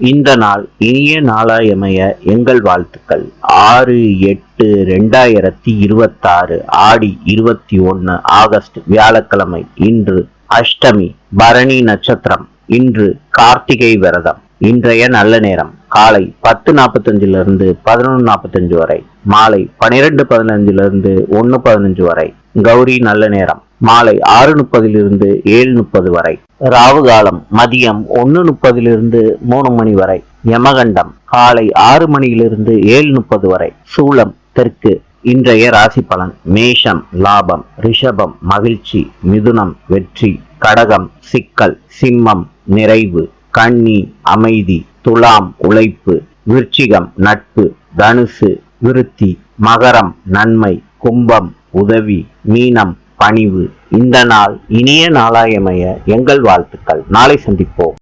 இந்த நாள் இனிய நாளாயமைய எங்கள் வாழ்த்துக்கள். 6/8/2026 ஆடி 21 ஆகஸ்ட் வியாழக்கிழமை. இன்று அஷ்டமி, பரணி நட்சத்திரம். இன்று கார்த்திகை விரதம். இன்றைய நல்ல நேரம் காலை 10:45 11:45 வரை, மாலை 12:15 1:15 வரை. கௌரி நல்ல நேரம் மாலை 6:30 7:30 வரை. ராவு காலம் மதியம் 1:30 3 மணி வரை. யமகண்டம் காலை 6 மணியிலிருந்து 7:30 வரை. சூலம் தெற்கு. இன்றைய ராசி பலன்: மேஷம் லாபம், ரிஷபம் மகிழ்ச்சி, மிதுனம் வெற்றி, கடகம் சிக்கல், சிம்மம் நிறைவு, கன்னி அமைதி, துலாம் உழைப்பு, விருச்சிகம் நட்பு, தனுசு விருத்தி, மகரம் நன்மை, கும்பம் உதவி, மீனம் பணிவு. இந்த நாள் இனிய நாளாயமைய எங்கள் வாழ்த்துக்கள். நாளை சந்திப்போம்.